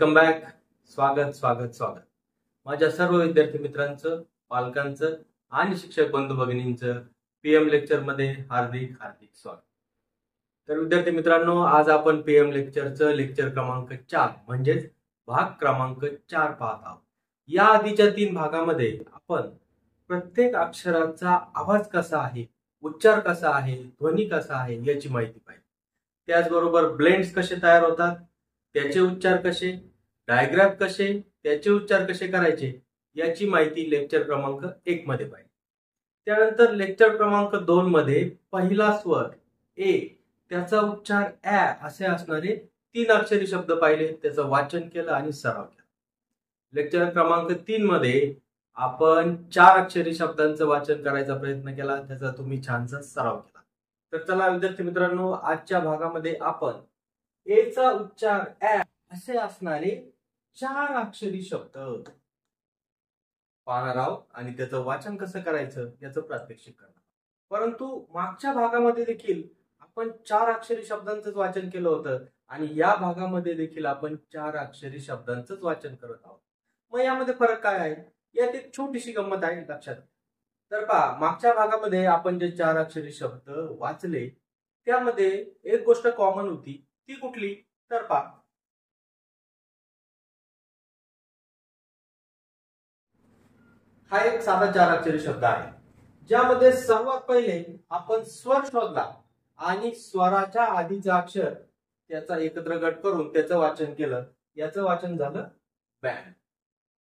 Welcome back. स्वागत स्वागत स्वागत माझ्या सर्व विद्यार्थी मित्रांचं, पालकांचं आणि शिक्षक बंधू भगिनींचं पीएम लेक्चर मध्ये हार्दिक हार्दिक स्वागत. तर विद्यार्थी मित्रांनो, आज आपण पीएम लेक्चरचं लेक्चर क्रमांक 4 म्हणजेच भाग क्रमांक 4 पाहत आहोत. या आधीच्या 3 भागामध्ये आपण प्रत्येक अक्षराचा आवाज कसा आहे, उच्चार कसा आहे, ध्वनी कसा आहे याची माहिती पाहिली. त्याचबरोबर ब्लेंड्स कसे तयार होतात, त्याचे उच्चार कसे, डायग्राफ कसे, त्याचे उच्चार कसे करायचे याची माहिती लेक्चर क्रमांक 1 मध्ये पाहिली. त्यानंतर लेक्चर क्रमांक 2 मध्ये पहिला स्वर ए, त्याचा उच्चार ॲ असे असणारे 3 अक्षरी शब्द पाहिले, त्याचं वाचन केलं आणि सराव केला. लेक्चर क्रमांक 3 मध्ये आपण 4 अक्षरी शब्दांचं वाचन करायचा प्रयत्न केला, त्याचा तुम्ही छानसा सराव केला. तर चला विद्यार्थी मित्रांनो, आजच्या भागामध्ये आपण ए चा उच्चार ॲ असे असणारे 4 अक्षरी शब्द पाहणार आहोत आणि त्याचं वाचन कसं करायचं याचं प्रात्यक्षिक करणार. परंतु मागच्या भागामध्ये देखील आपण 4 अक्षरी शब्दांचंच वाचन केलं होतं आणि या भागामध्ये देखील आपण 4 अक्षरी शब्दांचंच वाचन करत आहोत. मग यामध्ये फरक काय आहे, यात एक छोटीशी गंमत आहे, लक्षात. तर पहा, मागच्या भागामध्ये आपण जे 4 अक्षरी शब्द वाचले त्यामध्ये एक गोष्ट कॉमन होती, ती कुठली? तर पहा, हा एक साधा 4 अक्षरी शब्द आहे, ज्यामध्ये सर्वात पहिले आपण स्वर शोधला आणि स्वराच्या आधीचा अक्षर त्याचा एकत्र गट करून त्याचं वाचन केलं, याचं वाचन झालं बँड.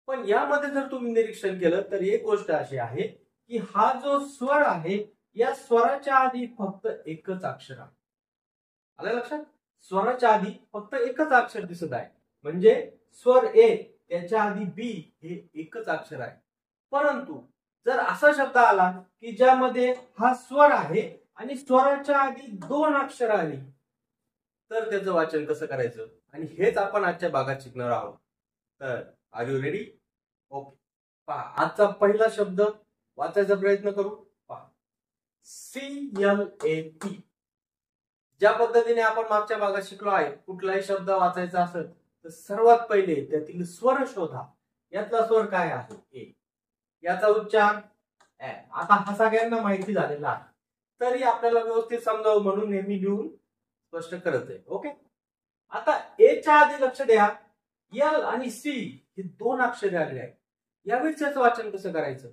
पण यामध्ये जर तुम्ही निरीक्षण केलं तर एक गोष्ट अशी आहे की हा जो स्वर आहे या स्वराच्या आधी फक्त एकच अक्षर आहे. आलं लक्षात? स्वराच्या आधी फक्त एकच अक्षर दिसत आहे, म्हणजे स्वर ए त्याच्या आधी बी हे एकच अक्षर आहे. परंतु जर असा शब्द आला की ज्यामध्ये हा स्वर आहे आणि स्वराच्या आधी 2 अक्षर आली तर त्याचं वाचन कसं करायचं, आणि हेच आपण आजच्या भागात शिकणार आहोत. तर आर यू रेडी? ओके. पहा, आजचा पहिला शब्द वाचायचा प्रयत्न करू. पहा, CLAP. ज्या पद्धतीने आपण मागच्या भागात शिकलो आहे, कुठलाही शब्द वाचायचा असेल तर सर्वात पहिले त्यातील स्वर शोधा. यातला स्वर काय आहे? ए. याचा उच्चार ॲ. आता हा सगळ्यांना माहिती झालेला आहे, तरी आपल्याला व्यवस्थित समजावं म्हणून नेहमी लिहून स्पष्ट करत आहे. ओके. आता ए च्या आधी लक्ष द्या, एल आणि सी हे 2 अक्षरे आलेले आहेत. यावेळेस त्याचं वाचन कसं करायचं?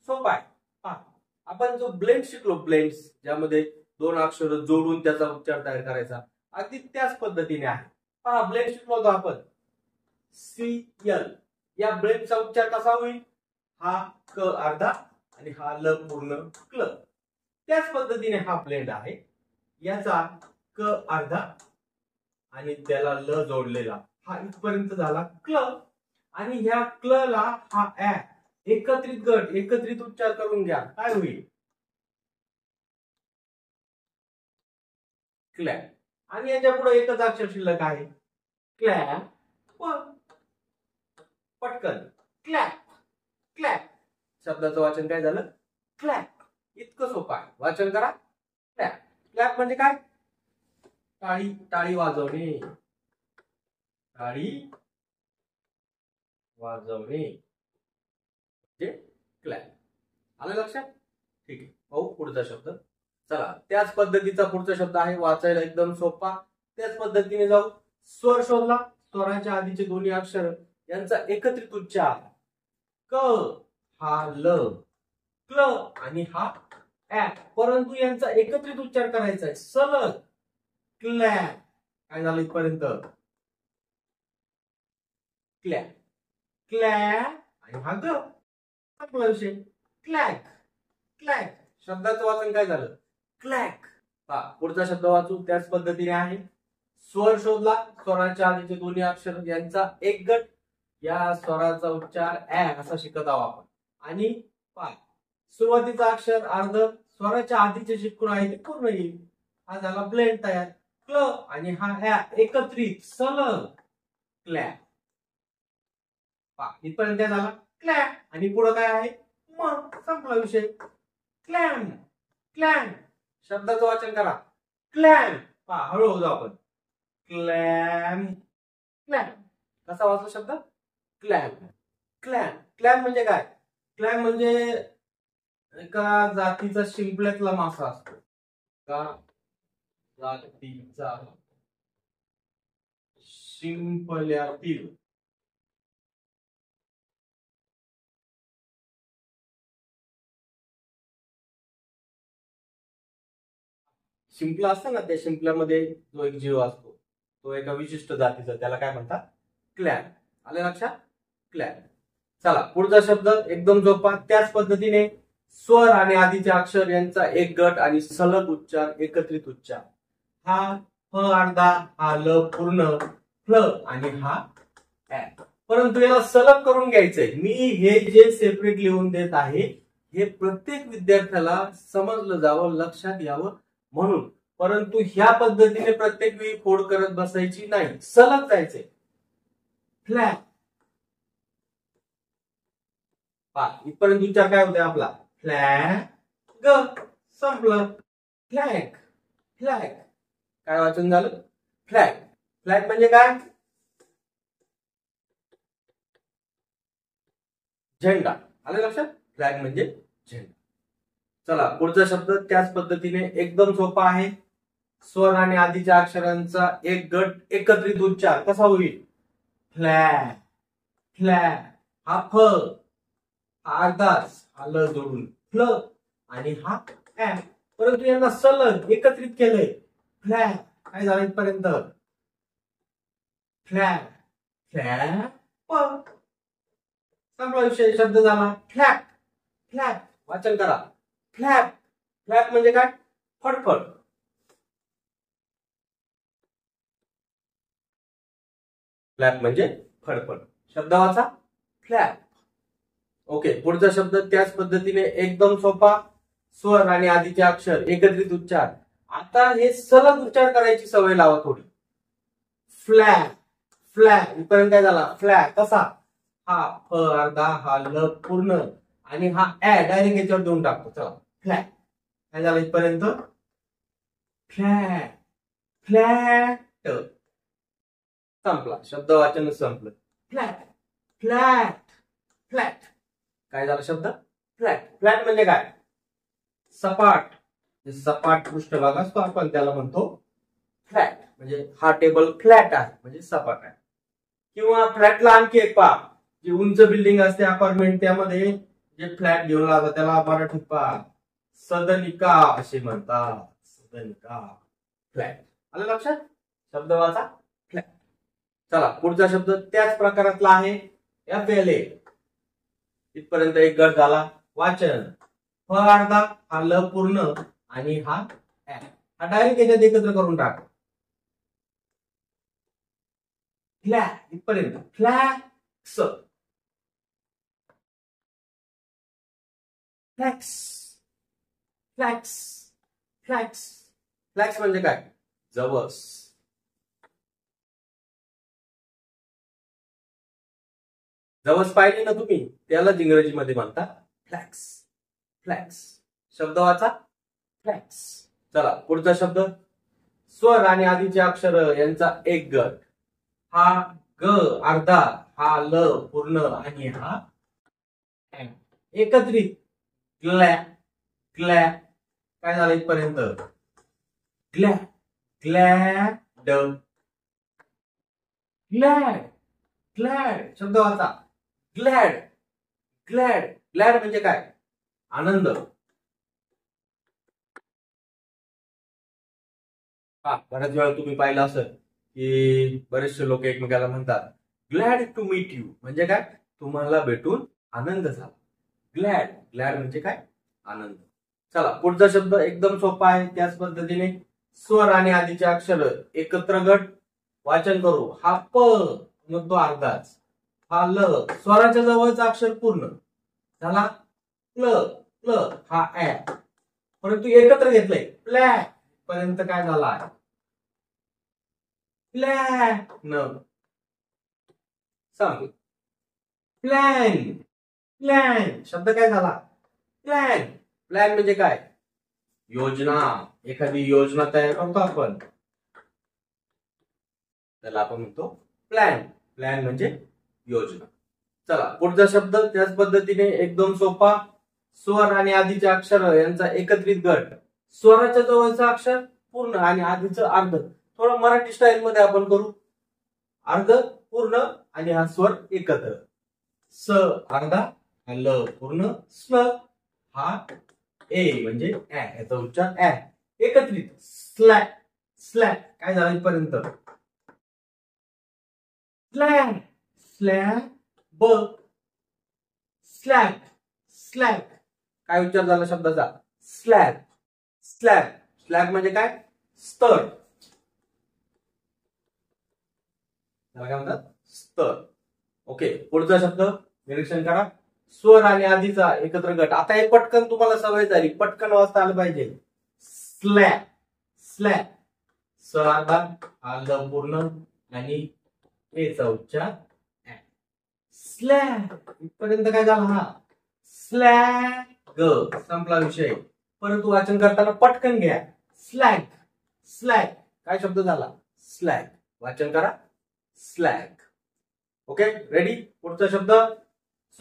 सोपं आहे. पहा, आपण जो ब्लेंड शिकलो, ब्लेंड्स, ज्यामध्ये 2 अक्षर जोडून त्याचा उच्चार तयार करायचा, अगदी त्याच पद्धतीने आहे. पहा, ब्लेंड शिकलो होतो आपण, CL. या ब्लेंडचा उच्चार कसा होईल? हा क अर्धा आणि हा ल पूर्ण क्ल. त्याच पद्धतीने हा ब्लेंड आहे, याचा क अर्धा आणि त्याला ल जोडलेला, हा इथपर्यंत झाला क्ल. आणि ह्या क्ल ला हा ॲ एकत्रित गट, एकत्रित उच्चार करून घ्या, काय होईल? क्लॅप. आणि याच्या पुढे एकच अक्षर शिल्लक आहे, क्लॅप. पटकन क्लॅप क्लॅप. शब्दाचं वाचन काय झालं? क्लॅप. इतकं सोपं आहे, वाचन करा. क्लॅप. क्लॅप म्हणजे काय? टाळी, टाळी वाजवणे, टाळी वाजवणे म्हणजे क्लॅप. आलं लक्षात? ठीक आहे. पाहू पुढचा शब्द. चला, त्याच पद्धतीचा पुढचा शब्द आहे, वाचायला एकदम सोपा. त्याच पद्धतीने जाऊ. स्वर शोधला, स्वराच्या आधीचे दोन्ही अक्षर यांचा एकत्रित उच्चार क, हा ल, क्ल आणि हा ॲ, परंतु यांचा एकत्रित उच्चार करायचा आहे सलग, क्लॅप. काय झालं इथपर्यंत? क्लॅप क्लॅप आणि हा ग. आपला विषय क्लॅक क्लॅक. शब्दाचं वाचन काय झालं? क्लॅक. पहा, पुढचा शब्द वाचू. त्याच पद्धतीने आहे, स्वर शोधला, स्वराच्या आधीचे दोन्ही अक्षर यांचा एक गट, या स्वराचा उच्चार ॲ असा शिकत आहोत आपण. आणि पहा, सुरुवातीचा अक्षर अर्ध, स्वराच्या आधीचे शिकून आहे ते पूर्ण येईल, हा झाला ब्लेंड तयार. क्ल आणि हा ॲ एकत्रित सलग, क्लॅप. पहा, इथपर्यंत झाला क्लॅप. आणि पुढे काय आहे? मग संपला विषय, क्लॅम क्लॅम. शब्दाचं वाचन करा, क्लॅम. पहा, हळूहळू जाऊ आपण, क्लॅम क्लॅम. कसा वाचला शब्द? क्लॅम्प. क्लॅम्प. क्लॅम्प म्हणजे काय? क्लॅम्प म्हणजे एका जातीचा शिंपल्यातला मासा असतो. का जातीचा शिंपल्यातील शिंपला असतं ना, त्या शिंपल्यामध्ये जो एक जीव असतो तो एका विशिष्ट जातीचा, त्याला काय म्हणतात? क्लॅम्प. आले लक्षात? क्लॅम्प. चला पुढचा शब्द एकदम सोपा. त्याच पद्धतीने स्वर आणि आधीचे अक्षर यांचा एक गट आणि सलग उच्चार, एकत्रित उच्चार. हा फ अर्धा, हा ल पूर्ण, फ्ल आणि हा ऍ. परंतु याला सलग करून घ्यायचंय. मी हे जे सेपरेट लिहून देत आहे हे प्रत्येक विद्यार्थ्याला समजलं जावं, लक्षात यावं म्हणून. परंतु ह्या पद्धतीने प्रत्येक वेळी फोड करत बसायची नाही, सलग जायचंय. फ्लॅग. इथपर्यंत उच्चार काय होते आपला? फ्लॅग. संपलं. फ्लॅग. फ्लॅग. काय वाचन झालं? फ्लॅग. फ्लॅग म्हणजे काय? झेंडा. आलं लक्षात? फ्लॅग म्हणजे झेंडा. चला पुढचा शब्द त्याच पद्धतीने एकदम सोपा आहे. स्वर आणि आधीच्या अक्षरांचा एक गट, एकत्रित उच्चार कसा होईल? फ्लॅग. फ्लॅग. हा फ, हा अर्धाच, हा ल जोडून फ्ल आणि हा ऍ. परंतु यांना सलग एकत्रित केलंय. फ्लॅग. काय झालं इथपर्यंत? फ्लॅग. फ्लॅग. संपला विषय. शब्द झाला फ्लॅग. फ्लॅग. वाचन करा. फ्लॅग. फ्लॅग म्हणजे काय? फडफड. फ्लॅग म्हणजे फडफड. शब्द वाचा. फ्लॅग. ओके. पुढचा शब्द त्याच पद्धतीने एकदम सोपा. स्वर आणि आधीचे अक्षर, एकत्रित उच्चार. आता हे सलग उच्चार करायची सवय लावा थोडी. फ्लॅग. फ्लॅग. इथपर्यंत काय झाला? फ्लॅग. कसा? हा फ अर्धा, हा ल पूर्ण आणि हा ऍ डायरेक्ट याच्यावर देऊन टाकतो. चला फ्लॅग. काय झालं इथपर्यंत? फ्लॅग. फ्लॅट. संपला. शब्द वाचन संपलं. फ्लॅट. फ्लॅट. फ्लॅट. काय झालं शब्द? फ्लॅट. फ्लॅट म्हणजे काय? सपाट. सपाट पृष्ठभाग असतो आपण त्याला म्हणतो फ्लॅट. म्हणजे हा टेबल फ्लॅट आहे म्हणजे सपाट आहे. किंवा फ्लॅटला आणखी एक पहा, जी उंच बिल्डिंग असते अपार्टमेंट, त्यामध्ये जे फ्लॅट घेऊन लागतात त्याला मराठीत पहा सदनिका असे म्हणतात. सदनिका. फ्लॅट. आलं लक्षात? शब्द वाचा. फ्लॅट. चला पुढचा शब्द त्याच प्रकारातला आहे. एफएलए. इथपर्यंत एक गट झाला. वाचन. फ अर्धा, हा ल पूर्ण आणि हा ऍ. हा डायरेक्ट याच्यात एकत्र करून टाक. फ्लॅग. इथपर्यंत flax. Flax. Flax. Flax. Flax म्हणजे काय? जवस. जवस पाहिले ना तुम्ही, त्यालाच इंग्रजीमध्ये म्हणतात फ्लॅक्स. फ्लॅक्स. शब्द वाचा. फ्लॅक्स. चला पुढचा शब्द स्वर आणि आधीचे अक्षर यांचा एक गट. हा ग अर्धा, हा ल पूर्ण आणि हा ऍ. एकत्रित. ग्लॅ. ग्लॅ. काय झालं इथपर्यंत? ग्लॅ. ग्लॅड. ग्लॅड. ग्लॅड. शब्द वाचा. ग्लॅड. ग्लॅड. ग्लॅड म्हणजे काय? आनंद. बऱ्याच वेळा तुम्ही पाहिलं असेल की बरेचसे लोक एकमेकाला म्हणतात ग्लॅड टू मीट यू. म्हणजे काय? तुम्हाला भेटून आनंद झाला. ग्लॅड. ग्लॅड म्हणजे काय? आनंद. चला पुढचा शब्द एकदम सोपा आहे. त्याच पद्धतीने स्वर आणि आधीचे अक्षर एकत्र गट. वाचन करू. हा प मग तो अर्धाच, हा ल स्वराच्या जवळचा अक्षर पूर्ण झाला. प्ल. प्ल. हा ऍ. परंतु एकत्र घेतलंय. प्लॅ पर्यंत काय झाला? प्लॅन. सांग. प्लॅन. प्लॅन. शब्द काय झाला? प्लॅन. प्लॅन म्हणजे काय? योजना. एखादी योजना तयार करतो आपण त्याला आपण म्हणतो प्लॅन. प्लॅन म्हणजे योजना. चला पुढचा शब्द त्याच पद्धतीने एकदम सोपा. स्वर आणि आधीचे अक्षर यांचा एकत्रित गट. स्वराच्या जवळचं अक्षर पूर्ण आणि आधीचं अर्ध. थोडं मराठी स्टाईल मध्ये आपण करू. अर्ध पूर्ण आणि हा स्वर एकत्र. स अर्धा, ल पूर्ण, स्ल हा ए म्हणजे याचा उच्चार ऍ एकत्रित. स्लॅक स्लॅक काय झालं इथपर्यंत. स्लॅब स्लॅब ब स्लॅब स्लॅब काय उच्चार झाला शब्दाचा. स्लॅब स्लॅब स्लॅब म्हणजे काय स्तर. त्याला काय म्हणतात स्तर. ओके पुढचा शब्द निरीक्षण करा. स्वर आणि आधीचा एकत्र गट. आता हे पटकन तुम्हाला सवय झाली, पटकन वाचता आलं पाहिजे. स्लॅब स्लॅब स अर्धा, ल पूर्ण आणि एचा उच्चार स्लॅग. इथपर्यंत काय झालं हा स्लॅग. संपला विषय. परंतु वाचन करताना पटकन घ्या. स्लॅग स्लॅग काय शब्द झाला स्लॅग. वाचन करा स्लॅग. Okay ready. पुढचा शब्द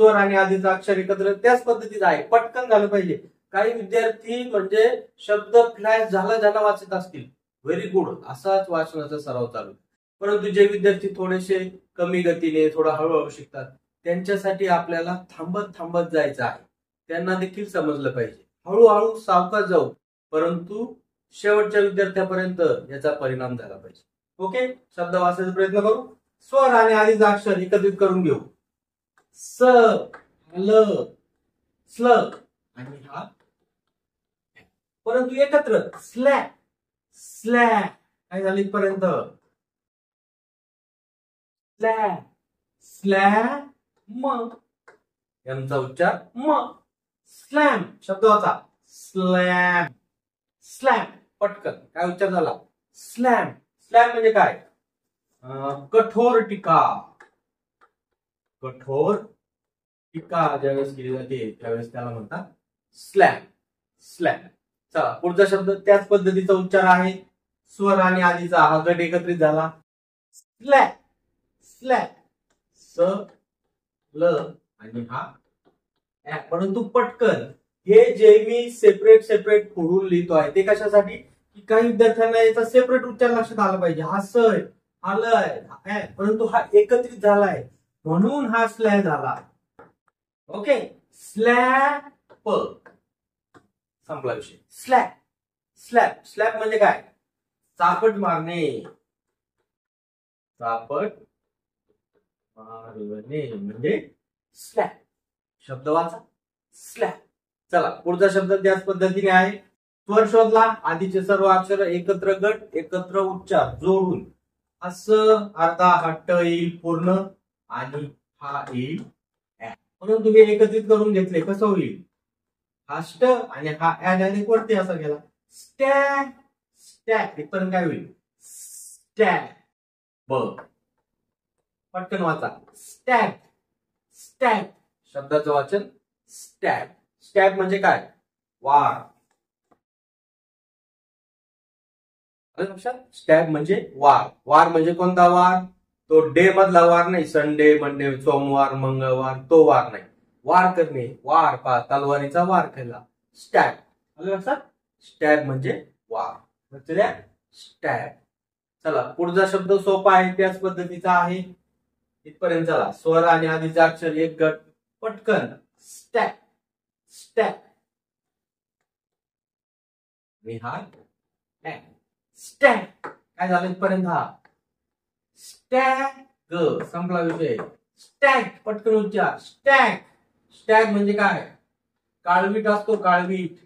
स्वर आणि आधीचा अक्षर एकत्र त्याच पद्धतीचा आहे, पटकन झालं पाहिजे. काही विद्यार्थी म्हणजे शब्द फ्लॅश झाला वाचत असतील, व्हेरी गुड, असाच वाचनाचा सराव चालू. परंतु जे विद्यार्थी थोडेसे कमी गतीने थोडा हळूहळू शिकतात त्यांच्यासाठी आपल्याला थांबत जायचं आहे. त्यांना देखील समजलं पाहिजे. हळूहळू सावकाश जाऊ, परंतु शेवटच्या विद्यार्थ्यापर्यंत याचा परिणाम झाला पाहिजे. ओके शब्द वाचायचा प्रयत्न करू. स्वर आणि आधीचा अक्षर एकत्रित करून घेऊ. स ल स्ल आणि हा परंतु एकत्र स्लॅ स्लॅ काय झालं इथपर्यंत. स्लॅ स्लॅ म यांचा उच्चार म. स्लॅम शब्द वाचा स्लॅम स्लॅम पटकन काय उच्चार झाला स्लॅम. स्लॅम म्हणजे काय कठोर टीका. कठोर टीका ज्यावेळेस केली जाते त्यावेळेस त्याला म्हणतात स्लॅम स्लॅम. चला पुढचा शब्द त्याच पद्धतीचा उच्चार आहे. स्वर आणि आधीचा हा गट एकत्रित झाला. स्लॅ स्लॅ स ल आणि हा ऍ. परंतु पटकन हे जे मी सेपरेट फोडून लिहितो आहे ते कशासाठी की काही विद्यार्थ्यांना याचा सेपरेट उच्चार लक्षात आला पाहिजे. हा स हा ल आहे परंतु हा एकत्रित झालाय म्हणून हा स्लॅ झाला. ओके स्लॅप संपला विषय. स्लॅप स्लॅप स्लॅप म्हणजे काय चापट मारणे. चापट मारणे म्हणजे स्लॅप. शब्द वाचा स्लॅप. चला पुढचा शब्द त्याच पद्धतीने आहे. स्वर शोधला. आधीचे सर्व अक्षर एकत्र गट एकत्र उच्चार जोडून असं अर्धा हट्ट येईल पूर्ण आणि हा येईल ऍ. परंतु हे एकत्रित करून घेतले कसं होईल. हा स्ट आणि हा ऍ डायरेक्ट वरती असा गेला. स्टॅ स्टॅक इथपर्यंत काय होईल स्टॅक ब. पटकन वाचा स्टॅक स्टॅक शब्दाचं वाचन स्टॅक. स्टॅक म्हणजे काय वार. स्टॅक म्हणजे वार. वार म्हणजे कोणता वार तो डे मधला वार नाही. संडे मंडे सोमवार मंगळवार तो वार नाही. वार करणे वार पा तलवारीचा वार केला स्टॅक. आलं लक्षात. स्टॅक म्हणजे वार. स्टॅक. चला पुढचा शब्द सोपा आहे त्याच पद्धतीचा आहे. इथपर्यंत चला. स्वर आणि आधीचा अक्षर एक गट पटकन स्टॅक स्टॅक आणि हा स्टॅक काय झालं इथपर्यंत हा स्टॅक ग. संपला विषय. स्टॅक पटकन उच्चार स्टॅक. स्टॅक म्हणजे काय काळवीट असतो काळवीट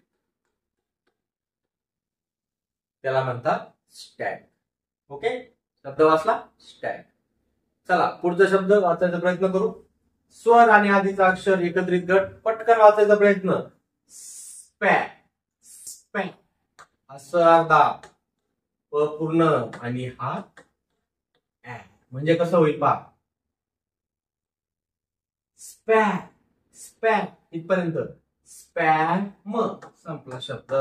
त्याला म्हणतात स्टॅक. ओके शब्द वाचला स्टॅक. चला पुढचा शब्द वाचायचा प्रयत्न करू. स्वर आणि आधीचा अक्षर एकत्रित गट पटकन वाचायचा प्रयत्न. स्पॅ स्पॅ असं अर्धा प पूर्ण आणि हा ऍ म्हणजे कसं होईल पहा स्पॅ स्पॅ इथपर्यंत स्पॅम संपला शब्द.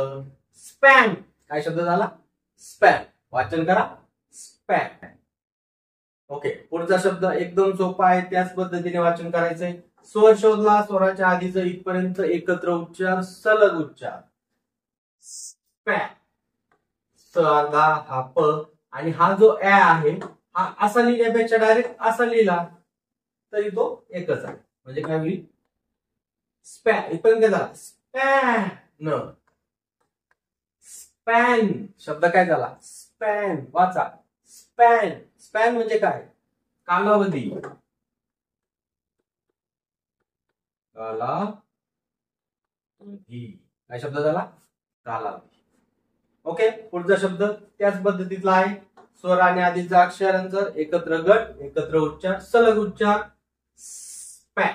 स्पॅम काय शब्द झाला स्पॅम. वाचन करा स्पॅम. ओके, पुढचा शब्द एकदम सोपा आहे, त्याच पद्धतीने वाचन करायचंय. स्वर शोधला, स्वराच्या आधीच इथपर्यंत एकत्र उच्चार, सलग उच्चार. स्पॅ. स अर्धा हा प आणि हा जो ऍ आहे हा असा लिहिण्यापेक्षा डायरेक्ट असा लिहिला तरी तो एकच आहे. म्हणजे काय होईल? स्पॅ. इथपर्यंत काय झाला? स्पॅन. स्पॅन शब्द काय झाला? स्पॅन. वाचा. स्पॅन. स्पॅन म्हणजे काय? कालावधी. कालावधी. काय शब्द झाला? कालावधी. ओके, पुढचा शब्द त्याच पद्धतीतला आहे. स्वर आणि आधीचा अक्षरांचा एकत्र गट, एकत्र उच्चार, सलग उच्चार. स्पॅ.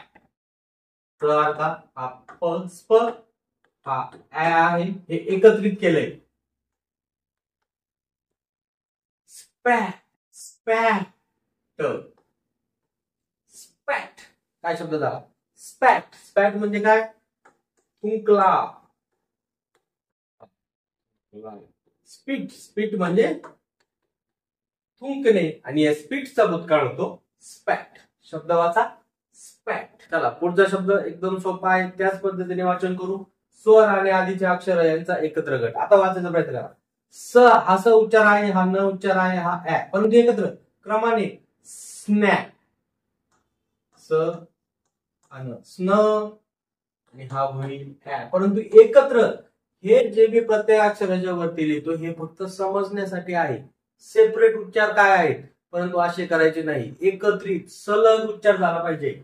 स अर्धा हा प, स्प हा ऍ आहे, हे एकत्रित केलंय. स्पॅ. स्पॅट. स्पॅट. काय शब्द झाला? स्पॅट. स्पॅट म्हणजे काय? थुंकला. स्पीट. स्पीट म्हणजे थुंकणे आणि या स्पीटचा भूतकाळ होतो स्पॅट. शब्द वाचा. स्पॅट. चला, पुढचा शब्द एकदम सोपा आहे, त्याच पद्धतीने वाचन करू. स्वर आणि आधीचे अक्षर यांचा एकत्र गट. आता वाचायचा प्रयत्न करा. स हा स उच्चार आहे, हा न उच्चार आहे, हा ऍ, परंतु एकत्र क्रमाने. स्नॅप. स आणि स्न आणि हा होईल ऍ, परंतु एकत्र हे जे मी प्रत्येक अक्षराच्या वरती लिहितो हे फक्त समजण्यासाठी आहे. सेपरेट उच्चार काय आहेत, परंतु असे करायचे नाही, एकत्रित सलग उच्चार झाला पाहिजे.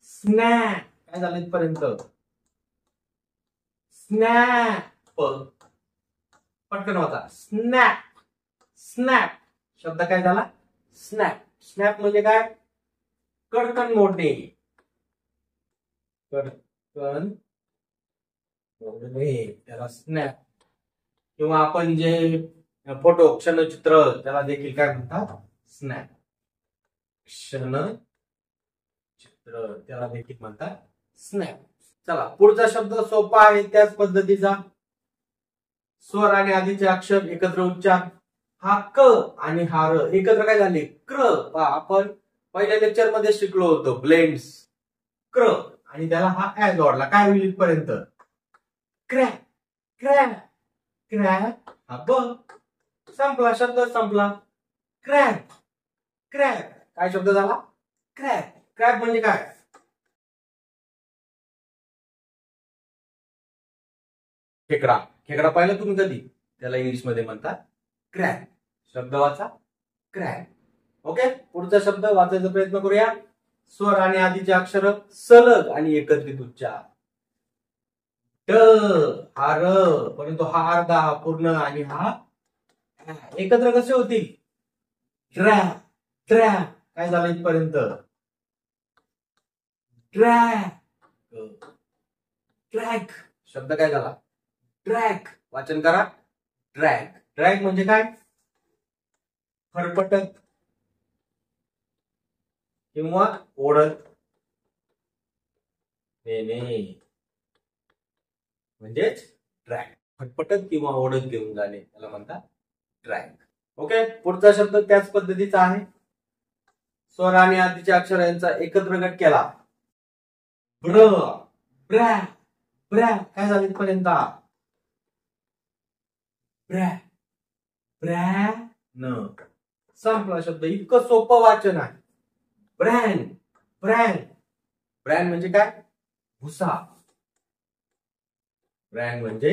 स्नॅप. काय झालं इथपर्यंत? स्नॅप. पटकन होता. स्नॅप. स्नॅप शब्द काय झाला? स्नॅप. स्नॅप म्हणजे काय? कडकन मोडणे. कडकन मोडणे त्याला स्नॅप. किंवा आपण जे फोटो क्षणचित्र त्याला देखील काय म्हणतात? स्नॅप. क्षणचित्र त्याला देखील म्हणतात स्नॅप. चला, पुढचा शब्द सोपा आहे, त्याच पद्धतीचा. स्वर आणि आधीचे अक्षर एकत्र उच्चार. हा क आणि हा र एकत्र काय झाले? क्र. आपण पहिल्या लेक्चर मध्ये शिकलो होतो ब्लेंड्स. क्र आणि त्याला हा ऍ जोडला, काय होईल इथपर्यंत? क्रॅक. क्रॅक. क्रॅक हा ब. संपला, शब्द संपला. क्रॅक. क्रॅक काय शब्द झाला? क्रॅक. क्रॅक म्हणजे काय? खेकडा. खेकडा पाहिलं तुम्ही कधी? त्याला इंग्लिश मध्ये म्हणतात क्रॅक. शब्द वाचा. क्रॅक. ओके, पुढचा शब्द वाचायचा प्रयत्न करूया. स्वर आणि आधीचे अक्षर सलग आणि एकत्रित उच्चार. ड हा र, परंतु हा अर्धा, हा पूर्ण आणि हा एकत्र कसे होतील? ड्रॅग. ड्रॅग काय झालं इथपर्यंत? ड्रॅग. ड्रॅग शब्द काय झाला? ड्रॅग. वाचन करा. ड्रॅग. ड्रॅग म्हणजे काय? फरफटत किंवा ओढत नेणे म्हणजेच ड्रॅग. फटफटत किंवा ओढत घेऊन जाणे त्याला म्हणतात ड्रॅग. ओके, पुढचा शब्द त्याच पद्धतीचा आहे. स्वर आणि आधीच्या अक्षर यांचा एकत्र गट केला. ब्र. ब्रॅ. ब्रॅ काय झालं इथपर्यंत? ब्रॅ. ब्रॅ न. संपला शब्द. इतकं सोपं वाचन आहे. ब्रँड. ब्रँड. ब्रँड म्हणजे काय? भुसा. ब्रँड म्हणजे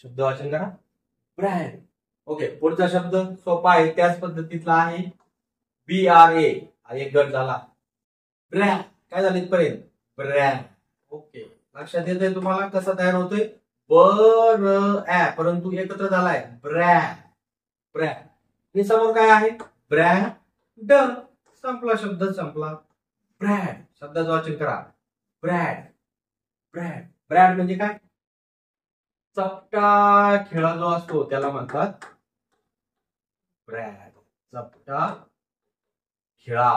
शब्द वाचन करा. ब्रँड. ओके, पुढचा शब्द सोपा आहे, त्याच पद्धतीतला आहे. BRA एक गट झाला. ब्रॅ काय झालं इथपर्यंत? ब्रॅ. ओके, लक्षात येतंय तुम्हाला कसा तयार होतोय? ब परंतु एकत्र झालाय ब्रॅ. ब्रॅ आणि समोर काय आहे? ब्रँड. संपला शब्द संपला. ब्रॅड शब्दाचं वाचन करा. ब्रॅड. ब्रॅड. ब्रॅड म्हणजे काय? चपटा खेळा जो असतो त्याला म्हणतात ब्रॅड. चपटा खेळा.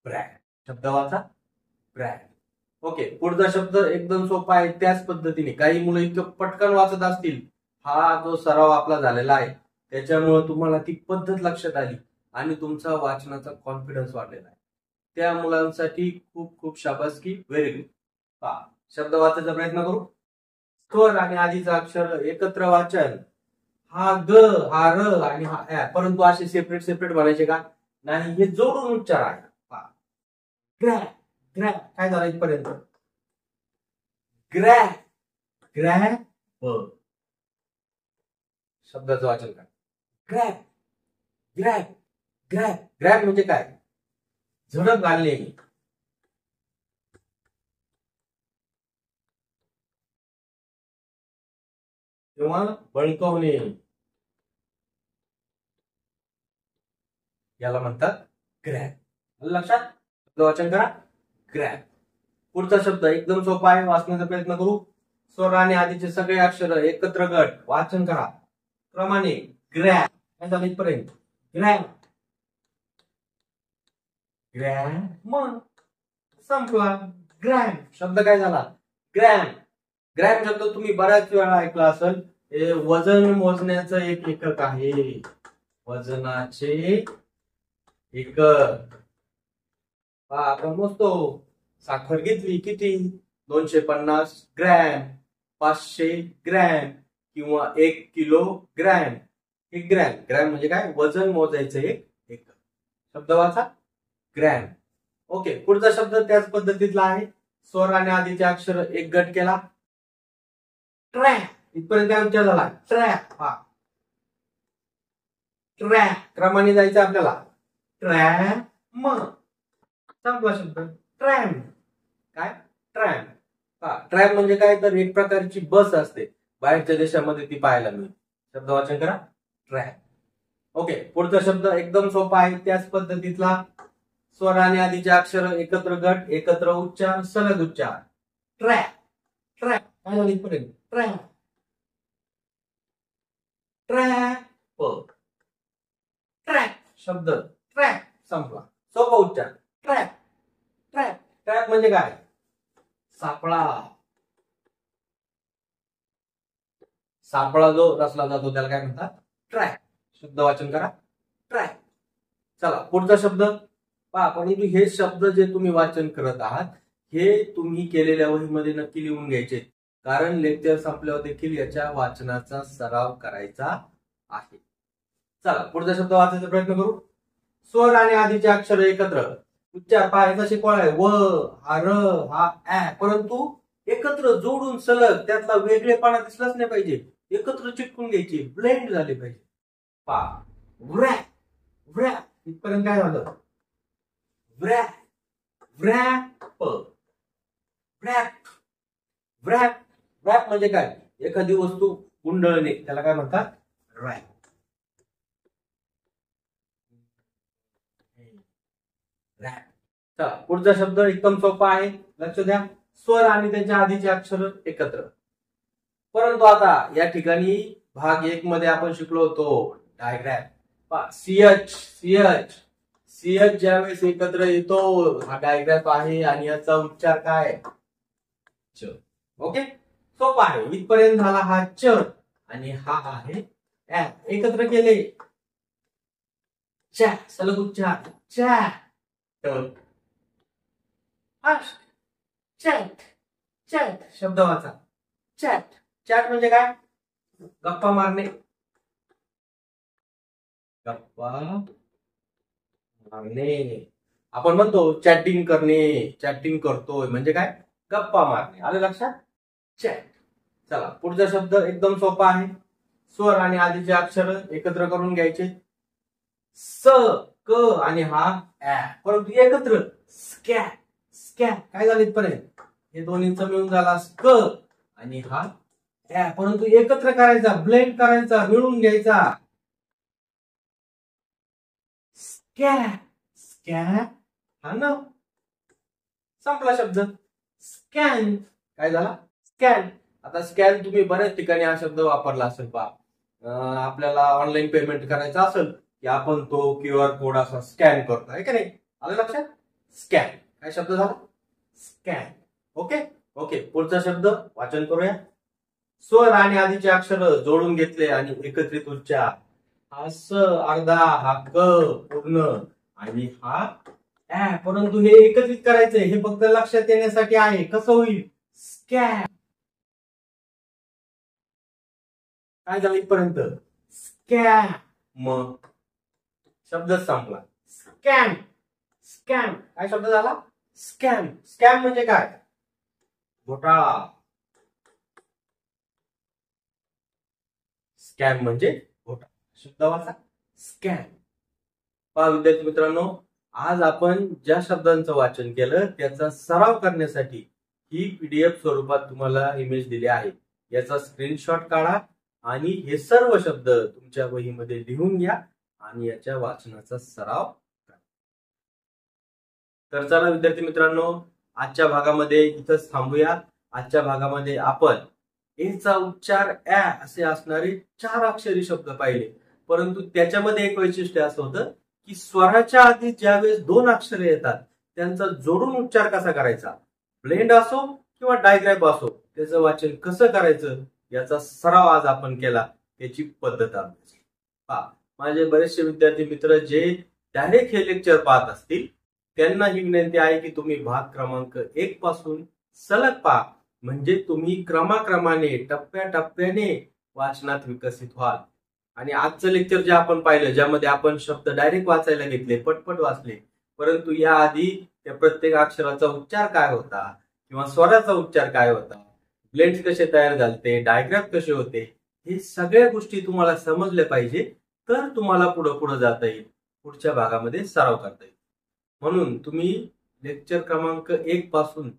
ब्रॅड. शब्द वाचा. ब्रॅड. ओके, पुढचा शब्द एकदम सोपा आहे, त्याच पद्धतीने. काही मुलं इतकं पटकन वाचत असतील, हा जो सराव आपला झालेला आहे त्याच्यामुळे तुम्हाला ती पद्धत लक्षात आली. आणि तुमचा वाचनाचा कॉन्फिडन्स वाढलेला आहे. त्या मुलांसाठी खूप खूप शाबासकी, व्हेरी गुड. पहा, शब्द वाचायचा प्रयत्न करू. स्वर आणि आधीचं अक्षर एकत्र वाचन. हा ग, हा र आणि हा ऍ, परंतु असे सेपरेट सेपरेट म्हणायचे का नाही, हे जोडून उच्चार आहे. पहा, ग्रॅ ग्रॅ, काय झालं इथपर्यंत? ग्रॅ ग्रॅ ब, शब्दाचं वाचन काय? Grab grab grab. ग्रॅब म्हणजे काय? झडप घालणे किंवा बळकवणे, याला म्हणतात ग्रॅब. लक्षात? वाचन करा, ग्रॅब. पुढचा शब्द एकदम सोपा आहे, वाचण्याचा प्रयत्न करू. स्वर आणि आधीचे सगळे अक्षर एकत्र गट, वाचन करा क्रमाने. ग्रॅब, काय झालं इथपर्यंत? ग्रॅब ग्रॅब, मग संपला. ग्रॅम शब्द काय झाला? ग्रॅम. ग्रॅम शब्द तुम्ही बऱ्याच वेळा ऐकला असेल. हे वजन मोजण्याचं एक एकक आहे, वजनाचे एकक. आपण मोजतो, साखर घेतली किती? 250 ग्रॅम, 500 ग्रॅम किंवा 1 किलोग्रॅम. हे ग्रॅम. ग्रॅम म्हणजे काय? वजन मोजायचं एक एकक. शब्द वाचा, ग्रॅम. ओके, पुढचा शब्द त्याच पद्धतीतला आहे. स्वर आणि आधीचे अक्षर एक गट केला. ट्रॅक. इथपर्यंत काय उच्चार झाला? ट्रॅक. हा, ट्रॅक. क्रमाने जायचं आपल्याला. ट्रॅम, मग संपला शब्द. ट्रॅम. काय? ट्रॅम. हा, ट्रॅम म्हणजे काय? तर एक प्रकारची बस असते, बाहेरच्या देशामध्ये ती पाहायला मिळते. शब्द वाचन करा, ट्रॅम. ओके, पुढचा शब्द एकदम सोपा आहे, त्याच पद्धतीतला. स्वर आणि आधीचे अक्षर एकत्र गट, एकत्र उच्चार, सलग उच्चार. ट्रॅक ट्रॅक, काय झालं इथपर्यंत? Track track track. शब्द ट्रॅक संपला. सोपा उच्चार, ट्रॅक ट्रॅक. ट्रॅक म्हणजे काय? सापळा. सापळा जो रचला जातो त्याला काय म्हणतात? ट्रॅक. शब्द वाचन करा, ट्रॅक. चला, पुढचा शब्द पहा. परंतु हे शब्द जे तुम्ही वाचन करत आहात, हे तुम्ही केलेल्या वहीमध्ये नक्की लिहून घ्यायचे, कारण लेक्चर संपल्यावर देखील याच्या वाचनाचा सराव करायचा आहे. चला, पुढचा शब्द वाचायचा प्रयत्न करू. स्वर आणि आधीचे अक्षर एकत्र उच्चार. पहा, याचा शिकवण आहे. व, हा र, हा ऍ, परंतु एकत्र जोडून सलग, त्यातला वेगळेपणा दिसलाच नाही पाहिजे. एकत्र चिटकून घ्यायचे, ब्लेंड झाले पाहिजे. पहा, व्रॅप व्रॅप. इथपर्यंत काय झालं? Wrap wrap wrap wrap. Wrap म्हणजे काय? एखादी वस्तू गुंडळणे, त्याला काय म्हणतात? रॅप. रॅप. चला, पुढचा शब्द एकदम सोपा आहे, लक्ष द्या. स्वर आणि त्याच्या आधीचे अक्षर एकत्र. परंतु आता या ठिकाणी भाग 1 मध्ये आपण शिकलो होतो डायग्रॅम. सीएच सीएच सीएच ज्यावेळेस एकत्र येतो, हा डायग्रॅम आहे आणि याचा उच्चार काय? च. ओके, सोपा आहे. इथपर्यंत झाला हा च आणि हा आहे ऍ. एकत्र केले, च, सलग उच्चार, चॅट. Chat chat. शब्द वाचा, चॅट. चॅट म्हणजे काय? गप्पा मारणे. गप्पा मारणे. आपण म्हणतो चॅटिंग करणे, चॅटिंग करतोय म्हणजे काय? गप्पा मारणे. आलं लक्षात? चॅट. चला, पुढचा शब्द एकदम सोपा आहे. स्वर आणि आधीचे अक्षर एकत्र करून घ्यायचे. स, क आणि हा ऍ, परंतु एकत्र स्कॅ स्कॅ. काय झालं इथपर्यंत? हे दोन्हींचा मिळून झाला स्क आणि हा ऍ, परंतु एकत्र करायचा, ब्लेंड करायचा, मिळून घ्यायचा. स्कॅ स्कॅ. हा ना, संपला शब्द. स्कॅन. काय झाला? स्कॅन. आता स्कॅन तुम्ही बऱ्याच ठिकाणी हा शब्द वापरला असेल. पहा, आपल्याला ऑनलाईन पेमेंट करायचं असेल की आपण तो QR कोड असा स्कॅन करतो, आहे का नाही? आलं लक्षात? स्कॅन. काय शब्द झाला? स्कॅन. ओके ओके, पुढचा शब्द वाचन करूया. स्वर आणि आधीचे अक्षर जोडून घेतले आणि एकत्रित उच्चार. हा स अर्धा, हा क पूर्ण आणि हा ऍ. परंतु हे एकत्रित करायचंय, हे फक्त लक्षात येण्यासाठी आहे. कसं होईल? स्कॅम. काय झालं इथपर्यंत? स्कॅम. मग शब्दच संपला. स्कॅम. स्कॅम काय शब्द झाला? स्कॅम. स्कॅम म्हणजे काय? घोटाळा. स्कॅम म्हणजे घोटाळा. शब्द वाचा, स्कॅम. पहा विद्यार्थी मित्रांनो, आज आपण ज्या शब्दांचं वाचन केलं त्याचा सराव करण्यासाठी ही पीडीएफ स्वरूपात तुम्हाला इमेज दिली आहे. याचा स्क्रीनशॉट काढा आणि हे सर्व शब्द तुमच्या वहीमध्ये लिहून घ्या आणि याच्या वाचनाचा सराव करा. तर चला विद्यार्थी मित्रांनो, आजच्या भागामध्ये इथंच थांबूया. आजच्या भागामध्ये आपण एचा उच्चार ऍ असे असणारे 4 अक्षरी शब्द पाहिले. परंतु त्याच्यामध्ये एक वैशिष्ट्य असं होतं की स्वराच्या आधी ज्यावेळेस 2 अक्षरे येतात त्यांचा जोडून उच्चार कसा करायचा, ब्लेंड असो किंवा डायग्राफ असो, त्याचं वाचन कसं करायचं याचा सराव आज आपण केला. त्याची पद्धत अभ्यासली. पहा, माझे बरेचसे विद्यार्थी मित्र जे डायरेक्ट हे लेक्चर पाहत असतील त्यांना ही विनंती आहे की तुम्ही भाग क्रमांक 1 पासून सलग पहा, म्हणजे तुम्ही क्रमाक्रमाने टप्प्याटप्प्याने वाचनात विकसित व्हाल. आणि आजचं लेक्चर जे आपण पाहिलं ज्यामध्ये आपण शब्द डायरेक्ट वाचायला घेतले, पटपट वाचले, परंतु याआधी त्या प्रत्येक अक्षराचा उच्चार काय होता किंवा स्वराचा उच्चार काय होता, ब्लेंड्स कसे तयार झाले, डायग्राफ कसे होते, हे सगळ्या गोष्टी तुम्हाला समजल्या पाहिजे. तर तुम्हाला पुढे जाता येईल, पुढच्या भागामध्ये सराव करता येईल. म्हणून तुम्ही लेक्चर क्रमांक 1 पासून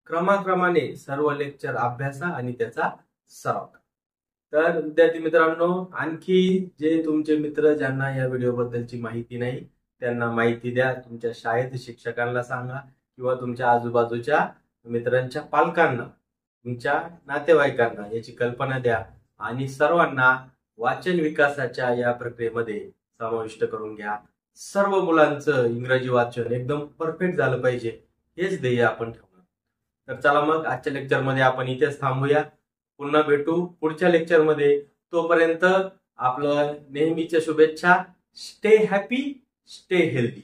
क्रमाक्रमाने सर्व लेक्चर अभ्यासा आणि त्याचा सराव करा. तर विद्यार्थी मित्रांनो, आणखी जे तुमचे मित्र ज्यांना या व्हिडिओ बद्दलची माहिती नाही त्यांना माहिती द्या. तुमच्या शाळेत शिक्षकांना सांगा किंवा तुमच्या आजूबाजूच्या मित्रांच्या पालकांना, तुमच्या नातेवाईकांना याची कल्पना द्या आणि सर्वांना वाचन विकासाच्या या प्रक्रियेमध्ये समाविष्ट करून घ्या. सर्व मुलांचं इंग्रजी वाचन एकदम परफेक्ट झालं पाहिजे, हेच ध्येय आपण ठेवणार. तर चला मग आजच्या लेक्चरमध्ये आपण इथेच थांबूया. पुन्हा भेटू पुढच्या लेक्चरमध्ये. तोपर्यंत आपलं नेहमीच्या शुभेच्छा. Stay happy, stay healthy.